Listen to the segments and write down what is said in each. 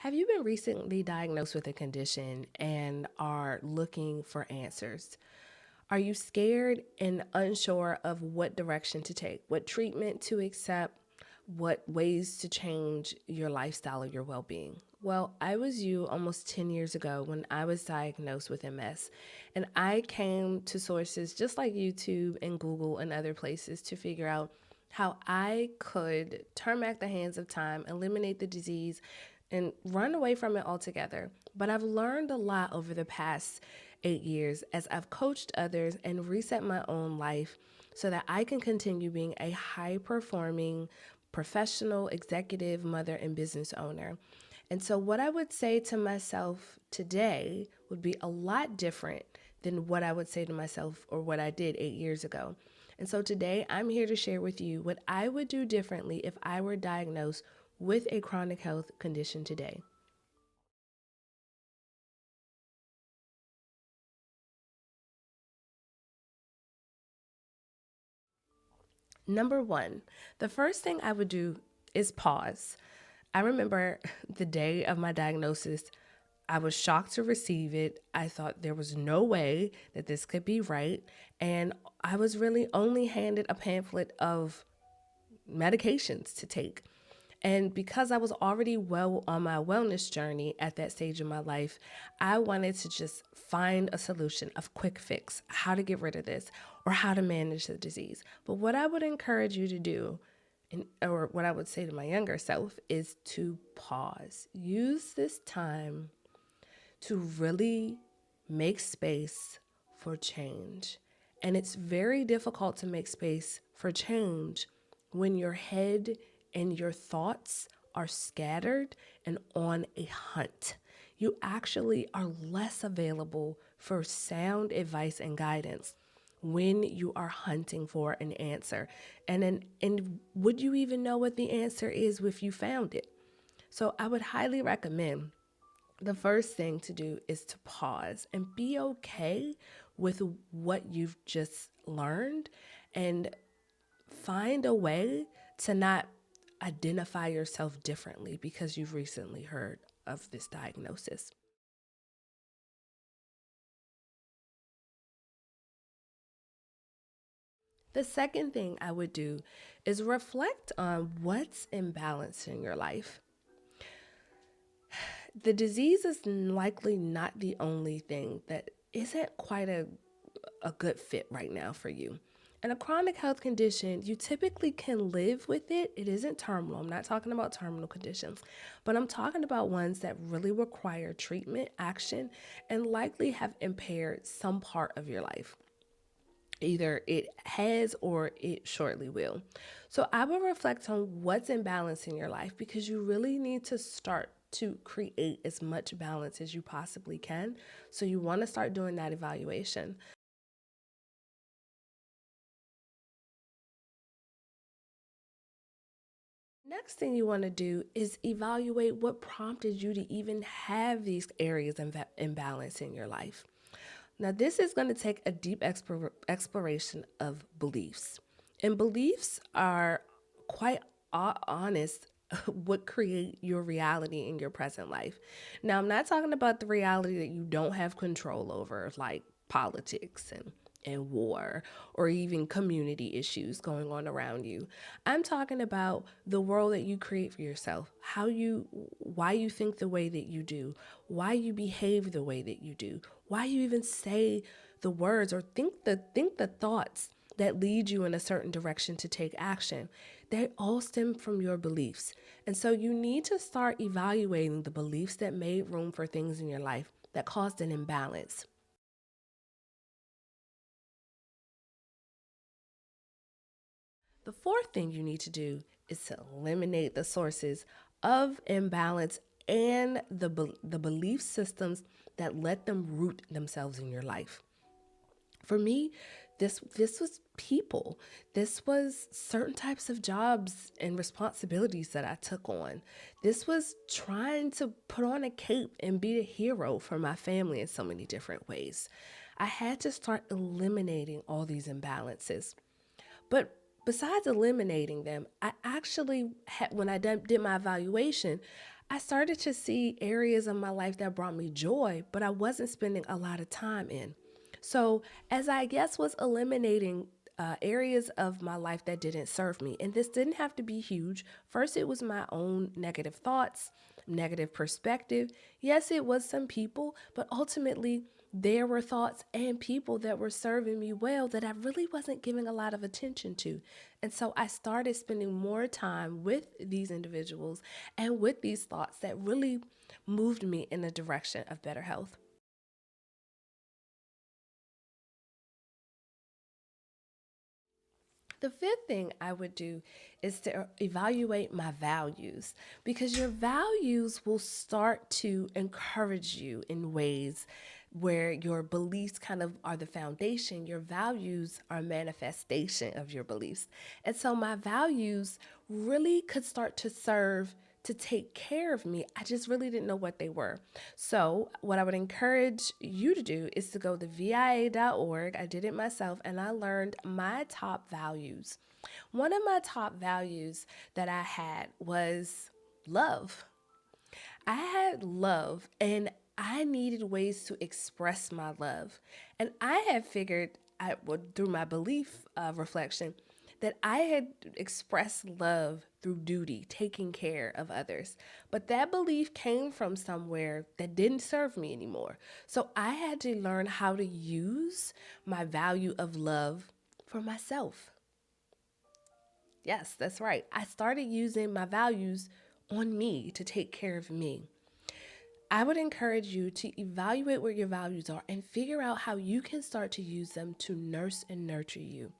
Have you been recently diagnosed with a condition and are looking for answers? Are you scared and unsure of what direction to take, what treatment to accept, what ways to change your lifestyle or your well being? Well, I was you almost 10 years ago when I was diagnosed with MS. And I came to sources just like YouTube and Google and other places to figure out how I could turn back the hands of time, eliminate the disease, and run away from it altogether. But I've learned a lot over the past 8 years as I've coached others and reset my own life so that I can continue being a high performing professional, executive, mother, and business owner. And so, what I would say to myself today would be a lot different than what I would say to myself or what I did 8 years ago. And so, today I'm here to share with you what I would do differently if I were diagnosed with a chronic health condition today. Number one, the first thing I would do is pause. I remember the day of my diagnosis, I was shocked to receive it. I thought there was no way that this could be right. And I was really only handed a pamphlet of medications to take. And because I was already well on my wellness journey at that stage of my life, I wanted to just find a solution, of quick fix, how to get rid of this or how to manage the disease. But what I would encourage you to do, or what I would say to my younger self, is to pause. Use this time to really make space for change. And it's very difficult to make space for change when your head and your thoughts are scattered and on a hunt. You actually are less available for sound advice and guidance when you are hunting for an answer. And would you even know what the answer is if you found it? So I would highly recommend the first thing to do is to pause and be okay with what you've just learned and find a way to not identify yourself differently because you've recently heard of this diagnosis. The second thing I would do is reflect on what's imbalanced in your life. The disease is likely not the only thing that isn't quite a good fit right now for you. And a chronic health condition, you typically can live with it. It isn't terminal. I'm not talking about terminal conditions, but I'm talking about ones that really require treatment, action, and likely have impaired some part of your life. Either it has or it shortly will. So I will reflect on what's in balance in your life because you really need to start to create as much balance as you possibly can. So you want to start doing that evaluation. Next thing you want to do is evaluate what prompted you to even have these areas of imbalance in your life. Now, this is going to take a deep exploration of beliefs. And beliefs are quite honest what create your reality in your present life. Now, I'm not talking about the reality that you don't have control over, like politics and war or even community issues going on around you. I'm talking about the world that you create for yourself, why you think the way that you do, why you behave the way that you do, why you even say the words or think the thoughts that lead you in a certain direction to take action. They all stem from your beliefs. And so you need to start evaluating the beliefs that made room for things in your life that caused an imbalance. The fourth thing you need to do is to eliminate the sources of imbalance and the belief systems that let them root themselves in your life. For me, this was people. This was certain types of jobs and responsibilities that I took on. This was trying to put on a cape and be a hero for my family in so many different ways. I had to start eliminating all these imbalances. But besides eliminating them, I actually had, when I did my evaluation, I started to see areas of my life that brought me joy, but I wasn't spending a lot of time in. So, as I guess was eliminating areas of my life that didn't serve me, and this didn't have to be huge. First, it was my own negative thoughts, negative perspective. Yes, it was some people, but ultimately, there were thoughts and people that were serving me well that I really wasn't giving a lot of attention to. And so I started spending more time with these individuals and with these thoughts that really moved me in the direction of better health. The fifth thing I would do is to evaluate my values because your values will start to encourage you in ways where your beliefs kind of are the foundation. Your values are a manifestation of your beliefs. And so my values really could start to serve to take care of me. I just really didn't know what they were. So, what I would encourage you to do is to go to VIA.org. I did it myself and I learned my top values. One of my top values that I had was love. I had love and I needed ways to express my love. And I had figured, through my belief reflection, that I had expressed love through duty, taking care of others. But that belief came from somewhere that didn't serve me anymore. So I had to learn how to use my value of love for myself. Yes, that's right. I started using my values on me to take care of me. I would encourage you to evaluate where your values are and figure out how you can start to use them to nurse and nurture you.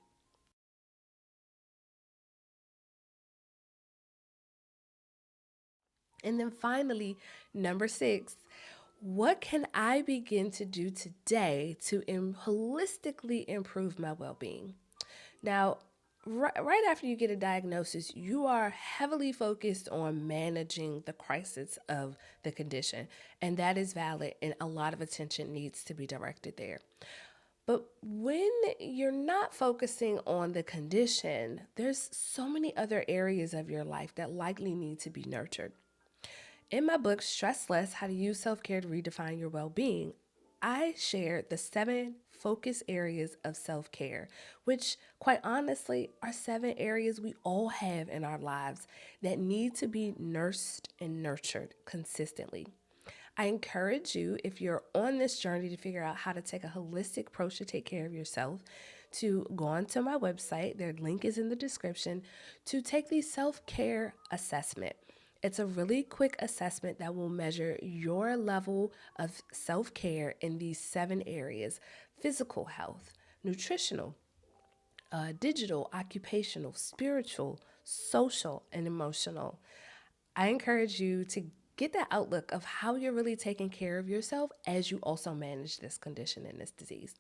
And then finally, number six, what can I begin to do today to holistically improve my well being? Now, right after you get a diagnosis, you are heavily focused on managing the crisis of the condition, and that is valid, and a lot of attention needs to be directed there. But when you're not focusing on the condition, there's so many other areas of your life that likely need to be nurtured. In my book, Stress Less: How to Use Self Care to Redefine Your Well Being, I shared the 7 focus areas of self care, which, quite honestly, are 7 areas we all have in our lives that need to be nursed and nurtured consistently. I encourage you, if you're on this journey to figure out how to take a holistic approach to take care of yourself, to go onto my website. Their link is in the description to take the self care assessment. It's a really quick assessment that will measure your level of self care in these 7 areas: physical health, nutritional, digital, occupational, spiritual, social, and emotional. I encourage you to get that outlook of how you're really taking care of yourself as you also manage this condition and this disease.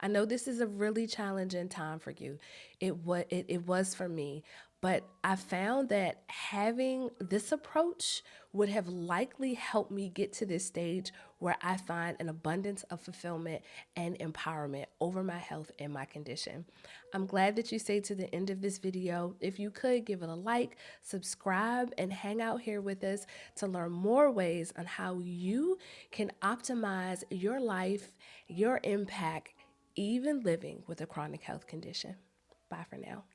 I know this is a really challenging time for you. It was for me, but I found that having this approach would have likely helped me get to this stage where I find an abundance of fulfillment and empowerment over my health and my condition. I'm glad that you stayed to the end of this video. If you could, give it a like, subscribe, and hang out here with us to learn more ways on how you can optimize your life, your impact, even living with a chronic health condition. Bye for now.